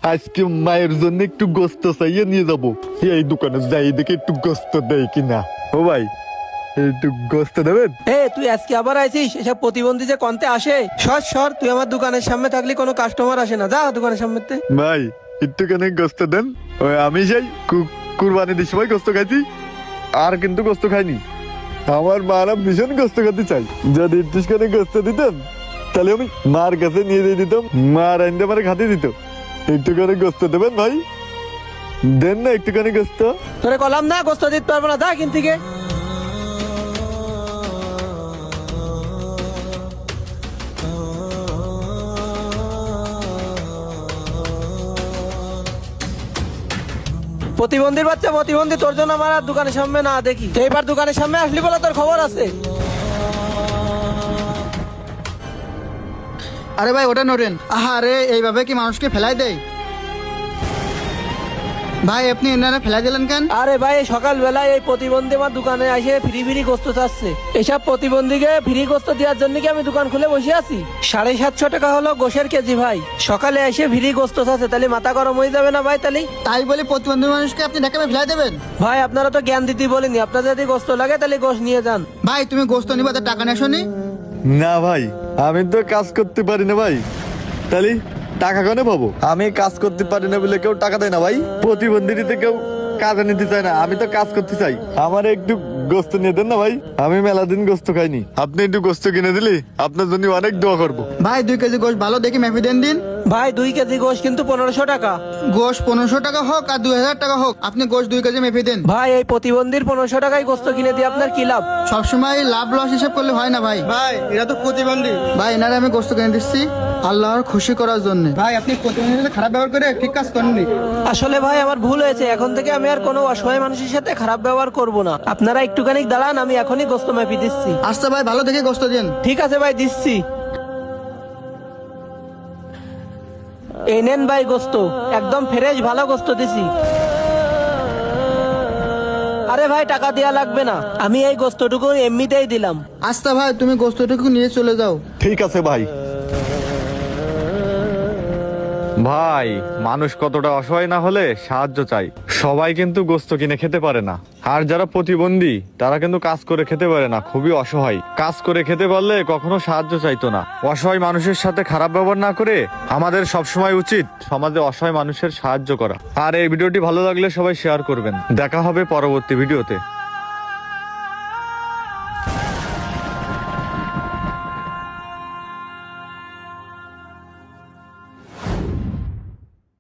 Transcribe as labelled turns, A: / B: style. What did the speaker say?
A: আজকে মায়ের জন্য একটু গোস্ত চাইয়ে নিয়ে যাবো। এই দোকানে যাই দেখে একটু গোস্ত দেয় কিনা। ও ভাই, একটু গোস্ত দেবেন?
B: তুই আজকে আবার আইছিস? এসব প্রতিবন্ধী যে কন্তে আসে। সর সর, তুই আমার দোকানের সামনে থাকলে কোনো কাস্টমার আসে না। যা দোকানের সামনেতে।
A: ভাই একটুখানি গোস্ত দেন। ওই আমি সেই কুরবানির সময় গোস্ত খাইছি, আর কিন্তু গোস্ত খাইনি। আমার মারা ভীষণ গোস্ত খেতে চাই। যদি একটুখানি গোস্ত দিতেন তাহলে আমি মার কাছে নিয়ে দিয়ে দিতাম, মার আইনতে আমার খাতে দিত। একটুখানি গোস্ত দেবেন ভাই, দেন না একটুখানি গোস্ত।
B: তোরে কলাম না গোস্ত দিতে পারবো না, যা কিন থেকে। প্রতিবন্ধীর বাচ্চা, প্রতিবন্ধী, তোর জন্য আমার আর দোকানের সামনে না দেখি। এইবার দোকানের সামনে আসলি বলে তোর খবর আছে।
C: আরে ভাই ওটা নড়েন। আরে এইভাবে কি মানুষকে ফেলাই দেয়? ভাই আপনি এনারা ফেলাই দিলেন কেন?
B: আরে ভাই, সকালবেলায় এই প্রতিবন্ধী আমার দোকানে এসে ফ্রি ফ্রি গোস্ত চাচ্ছে। এসব প্রতিবন্ধীকে ফ্রি গোস্ত দেওয়ার জন্য কি আমি দোকান খুলে বসে আছি? 750 টাকা হলো গোশের কেজি ভাই। সকালে এসে ফ্রি গোস্ত চাচ্ছে, তাহলে মাথা গরম হয়ে যাবে না ভাই? তাহলে
C: তাই বলে প্রতিবন্ধী মানুষকে আপনি ঢাকা ফেলাই দেবেন?
B: ভাই আপনারা তো জ্ঞান দিতে বলেনি। আপনার যদি গোস্ত লাগে তাহলে গোশ নিয়ে যান।
C: ভাই তুমি গোস্ত নিবা, তো টাকা নেশো নি?
A: না ভাই, আমি তো কাজ করতে পারি না ভাই, তাহলে টাকা কেন পাবো? আমি কাজ করতে পারি না বলে কেউ টাকা দেয় না ভাই। প্রতিবন্ধীতে কেউ কাজে নিতে চায় না, আমি তো কাজ করতে চাই। আমার একটু গোস্ত নিয়ে দেন না ভাই, আমি মেলা দিন গোস্ত খাইনি। আপনি একটু গোস্ত কিনে দিলে আপনার জন্য অনেক দোয়া করবো।
C: ভাই 2 কেজি গোশ ভালো দেখে মেপে দেন দিন।
B: ভাই 2 কেজি গোশ কিন্তু 1500 টাকা।
C: গোশ 1500 টাকা হোক আর 2000 টাকা হোক, আপনি গোশ 2 কেজি মেপে দেন।
B: ভাই এই প্রতিবন্ধীর 1500 টাকায় গোস্ত কিনে দিয়ে আপনার কি লাভ?
C: সবসময় লাভ লস হিসাব করলে হয় না ভাই।
D: ভাই এরা তো প্রতিবন্ধী।
C: ভাই এনারে আমি গোস্ত কিনে দিচ্ছি আল্লাহর খুশি করার জন্য।
D: ভাই আপনি প্রতিবন্ধীর সাথে খারাপ ব্যবহার করে ঠিক কাজ করেননি।
B: আসলে ভাই আমার ভুল হয়েছে। এখন থেকে আমি আর কোনো অসহায় মানুষের সাথে খারাপ ব্যবহার করব না। আপনারা একটুখানি দাঁড়ান, আমি এখনই গোস্ত মেপে দিচ্ছি।
C: আচ্ছা ভাই ভালো দেখে গোস্ত দিন।
B: ঠিক আছে ভাই, দিচ্ছি। এই নেন ভাই গোস্ত, একদম ফ্রেশ ভালো গোস্ত দিছি। আরে ভাই টাকা দেয়া লাগবে না, আমি এই গোস্তটুকু এমনিতেই দিলাম।
C: আচ্ছা ভাই তুমি গোস্তটুকু নিয়ে চলে যাও।
A: ঠিক আছে ভাই। ভাই মানুষ কতটা অসহায় না হলে সাহায্য চাই। সবাই কিন্তু গোস্ত কিনে খেতে পারে না, আর যারা প্রতিবন্ধী তারা কিন্তু কাজ করে খেতে পারে না, খুবই অসহায়। কাজ করে খেতে পারলে কখনো সাহায্য চাইতো না। অসহায় মানুষের সাথে খারাপ ব্যবহার না করে আমাদের সবসময় উচিত সমাজে অসহায় মানুষের সাহায্য করা। আর এই ভিডিওটি ভালো লাগলে সবাই শেয়ার করবেন। দেখা হবে পরবর্তী ভিডিওতে।